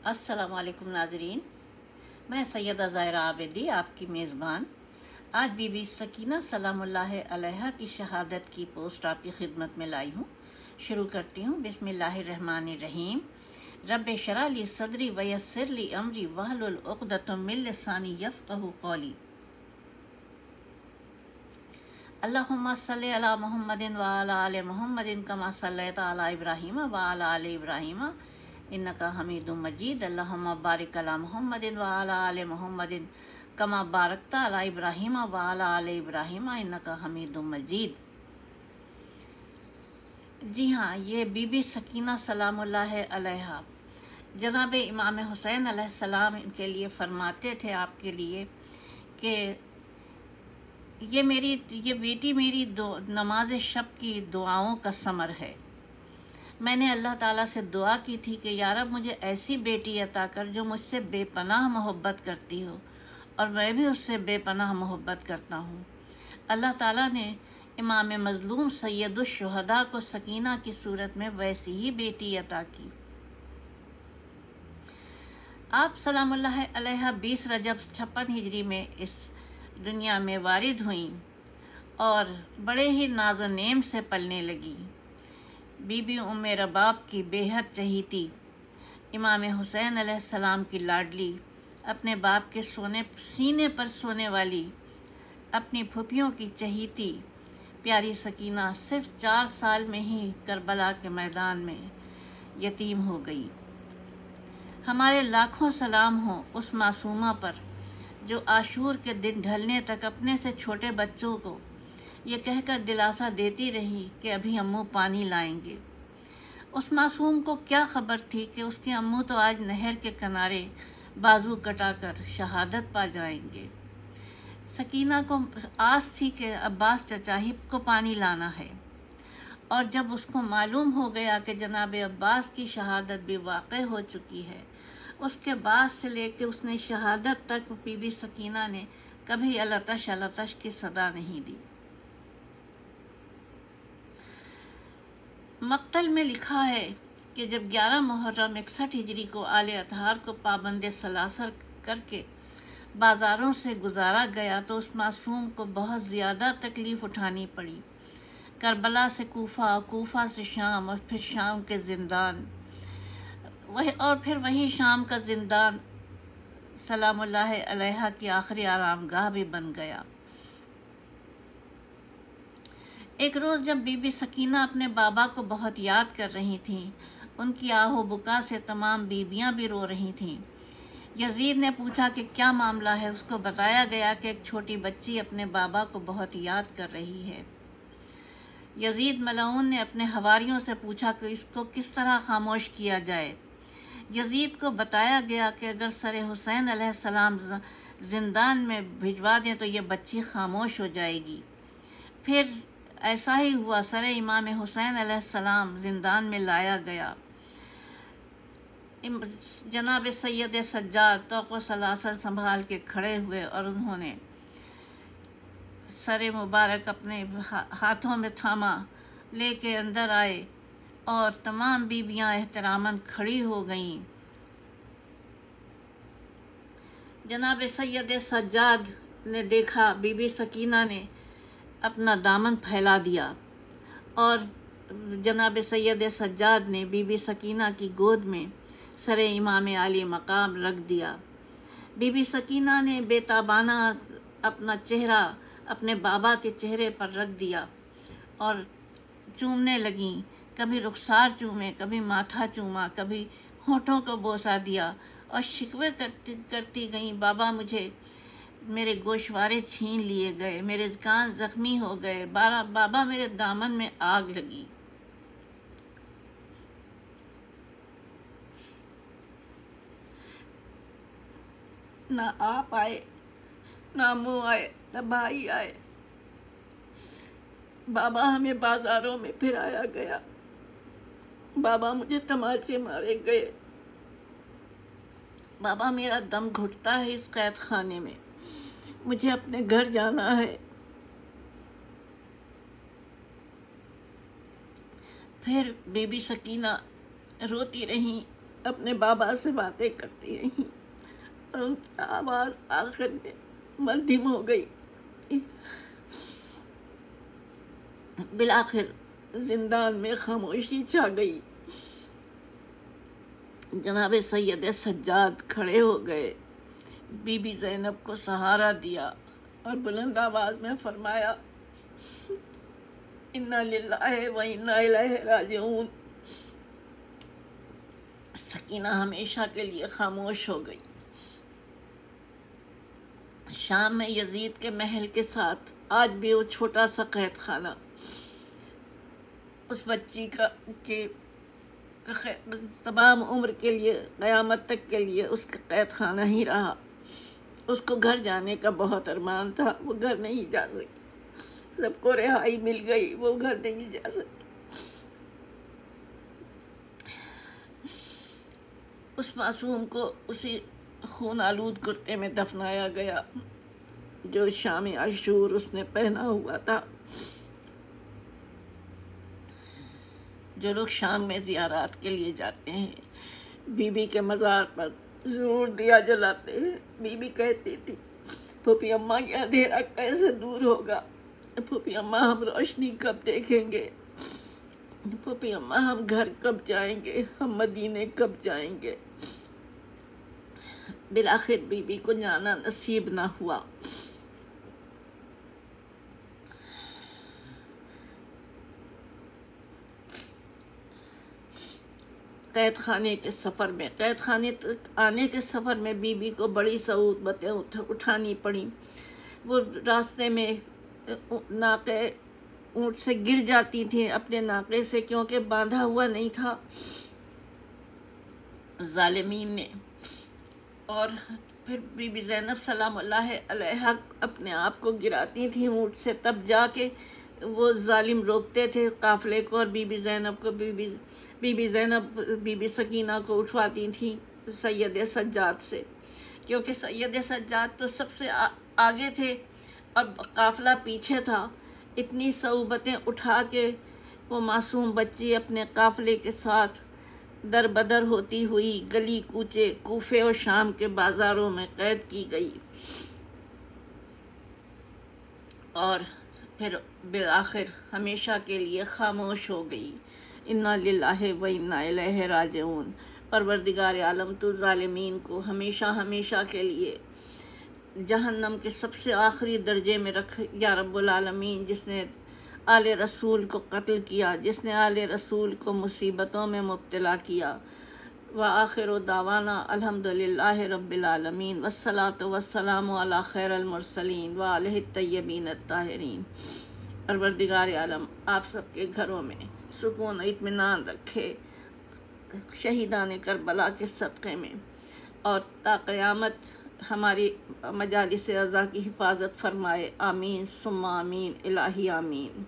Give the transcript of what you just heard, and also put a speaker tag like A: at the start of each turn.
A: अस्सलाम वालेकुम नाजरीन, मैं सैयदा ज़ाहिरा आबिदी आपकी मेज़बान आज बीबी सकीना सलामुल्लाह अलैहा की शहादत की पोस्ट आपकी खिदमत में लाई हूँ। शुरू करती हूँ। बिस्मिल्लाहिर्रहमानिर्रहीम। रब्बे शरह ली सदरी वयस्सिर ली अमरी वहलुल उक़दतम मिन लिसानी यफ़क़हू क़ौली। अल्लाहुम्मा सल्लि अला मुहम्मदिन व अला आलि मुहम्मदिन कमा सल्लैता अला इब्राहीम व अला आलि इब्राहीम इन्नका हमीदुम मजीद। अल्लाहुम्मा बारिक अला मुहम्मदिन व अला आलि मुहम्मदिन कमा बारकता अला इब्राहीम व अला आलि इब्राहीम इन्नका हमीदुम मजीद। जी हाँ, ये बीबी सकीना सलामुल्लाह अलैहा जनाब इमाम हुसैन अलैहिस्सलाम के लिए फरमाते थे आपके लिए कि ये बेटी मेरी नमाज शब की दुआओं का समर है। मैंने अल्लाह ताला से दुआ की थी कि या रब मुझे ऐसी बेटी अता कर जो मुझसे बेपनाह मोहब्बत करती हो और मैं भी उससे बेपनाह मोहब्बत करता हूँ। अल्लाह ताला ने इमाम मज़लूम सैयदुश शुहदा को सकीना की सूरत में वैसी ही बेटी अता की। आप सलामुल्लाह अलैहा 20 रजब 56 हिजरी में इस दुनिया में वारिद हुई और बड़े ही नाज़ नेम से पलने लगी। बीबी उम्मे रबाब की बेहद चहीती, इमाम हुसैन अलैहिस्सलाम की लाडली, अपने बाप के सीने पर सोने वाली, अपनी फुफियों की चहीती प्यारी सकीना सिर्फ 4 साल में ही करबला के मैदान में यतीम हो गई। हमारे लाखों सलाम हों उस मासूमा पर जो आशूर के दिन ढलने तक अपने से छोटे बच्चों को ये कहकर दिलासा देती रही कि अभी अम्मू पानी लाएंगे। उस मासूम को क्या खबर थी कि उसके अम्मू तो आज नहर के किनारे बाजू कटाकर शहादत पा जाएंगे। सकीना को आस थी कि अब्बास चचा ही को पानी लाना है, और जब उसको मालूम हो गया कि जनाब अब्बास की शहादत भी वाक़ई हो चुकी है, उसके बाद से लेकर उसने शहादत तक बीबी सकीना ने कभी अलतश अलतश की सदा नहीं दी। मक्तल में लिखा है कि जब 11 मुहर्रम 61 हिजरी को आले अतहार को पाबंद सलासर करके बाज़ारों से गुजारा गया तो उस मासूम को बहुत ज़्यादा तकलीफ़ उठानी पड़ी। करबला से कूफा, कूफा से शाम और फिर शाम के ज़िंदान, वही शाम का ज़िंदान सलामुल्लाह अलैहा की आखिरी आरामगाह भी बन गया। एक रोज़ जब बीबी सकीना अपने बाबा को बहुत याद कर रही थीं, उनकी आहो बुका से तमाम बीबियां भी रो रही थीं। यजीद ने पूछा कि क्या मामला है। उसको बताया गया कि एक छोटी बच्ची अपने बाबा को बहुत याद कर रही है। यजीद मलऊन ने अपने हवारियों से पूछा कि इसको किस तरह खामोश किया जाए। यजीद को बताया गया कि अगर सर हुसैन अलैहिस्सलाम ज़िंदान में भिजवा दें तो ये बच्ची खामोश हो जाएगी। फिर ऐसा ही हुआ। सर इमाम हुसैन अलैहिस्सलाम ज़िंदान में लाया गया। जनाब सैयद सज्जाद तौक़ सलासल संभाल के खड़े हुए और उन्होंने सर मुबारक अपने हाथों में थामा, लेके अंदर आए और तमाम बीबियां एहतरामन खड़ी हो गईं। जनाब सैयद सज्जाद ने देखा बीबी सकीना ने अपना दामन फैला दिया और जनाब सैयद सज्जाद ने बीबी सकीना की गोद में सरे इमाम आली मकाम रख दिया। बीबी सकीना ने बेताबाना अपना चेहरा अपने बाबा के चेहरे पर रख दिया और चूमने लगीं। कभी रुखसार चूमे, कभी माथा चूमा, कभी होठों को बोसा दिया और शिकवे करती गईं, बाबा मुझे मेरे गोशवारे छीन लिए गए, मेरे कान ज़ख्मी हो गए, बाबा मेरे दामन में आग लगी। ना आप आए, ना अम्मू आए, ना भाई आए। बाबा हमें बाज़ारों में फिराया गया, बाबा मुझे तमाचे मारे गए, बाबा मेरा दम घुटता है इस कैद खाने में, मुझे अपने घर जाना है। फिर बीबी सकीना रोती रहीं अपने बाबा से बातें करती रही और उनकी आवाज़ आखिर में मध्यम हो गई। बिलाखिर जिंदान में खामोशी छा गई। जनाब सैयद सज्जाद खड़े हो गए, बीबी ज़ैनब को सहारा दिया और बुलंद आवाज़ में फरमाया, इन्ना लिल्लाहि व इन्ना इलैहि राजिऊन। सकीना हमेशा के लिए खामोश हो गई। शाम में यजीद के महल के साथ आज भी वो छोटा सा कैद खाना उस बच्ची का के तमाम उम्र के लिए, क़यामत तक के लिए उसका कैद खाना ही रहा। उसको घर जाने का बहुत अरमान था, वो घर नहीं जा सकी। सबको रिहाई मिल गई, वो घर नहीं जा सकी। उस मासूम को उसी खून आलूद कुर्ते में दफनाया गया जो शाम आशूर उसने पहना हुआ था। जो लोग शाम में ज़ियारात के लिए जाते हैं, बीबी के मज़ार पर ज़रूर दिया जलाते हैं। बीबी कहती थी, फूफी अम्मा ये अंधेरा कैसे दूर होगा? फूफी अम्मा हम रोशनी कब देखेंगे? फूफी अम्मा हम घर कब जाएंगे? हम मदीने कब जाएंगे? बिलाखिर बीबी को जाना नसीब ना हुआ। कैद खाने के सफ़र में, कैद खाने तक आने के सफ़र में बीबी को बड़ी सऊबतें उठानी पड़ी। वो रास्ते में नाके ऊँट से गिर जाती थी अपने नाके से, क्योंकि बांधा हुआ नहीं था ज़ालिमीन ने। और फिर बीबी ज़ैनब सलामुल्लाह अलैहा अपने आप को गिराती थी ऊँट से, तब जाके वो जालिम रोकते थे काफ़िले को और बीबी ज़ैनब को, बीबी ज़ैनब बीबी सकीना को उठवाती थी सैयद सज्जाद से, क्योंकि सैयद सज्जाद तो सबसे आगे थे और काफ़िला पीछे था। इतनी सऊबतें उठा के वो मासूम बच्ची अपने काफ़िले के साथ दर बदर होती हुई गली कूचे कूफे और शाम के बाज़ारों में कैद की गई और फिर बिलाखिर हमेशा के लिए खामोश हो गई। इन्ना लिल्लाहि व इन्ना इलैहि राजिऊन। परवरदिगार आलम तो ज़ालिमीन को हमेशा हमेशा के लिए जहन्नम के सबसे आखिरी दर्जे में रख या रब्बुल आलमीन। जिसने आले रसूल को कत्ल किया, जिसने आले रसूल को मुसीबतों में मुब्तला किया। व आखिर दावाना अल्हम्दुलिल्लाहि रब्बिल आलमीन वस्सलातु वस्सलामु अला खैरिल मुरसलीन व आलिहि तय्यबीन अत्ताहिरीन। परवरदिगार आलम आप सबके घरों में सुकून और इत्मीनान रखे शहीदान करबला के सदक़े में, और ता क़यामत हमारी मजालिस अज़ा की हिफाजत फरमाए। आमीन सुम्मा आमीन इलाही आमीन।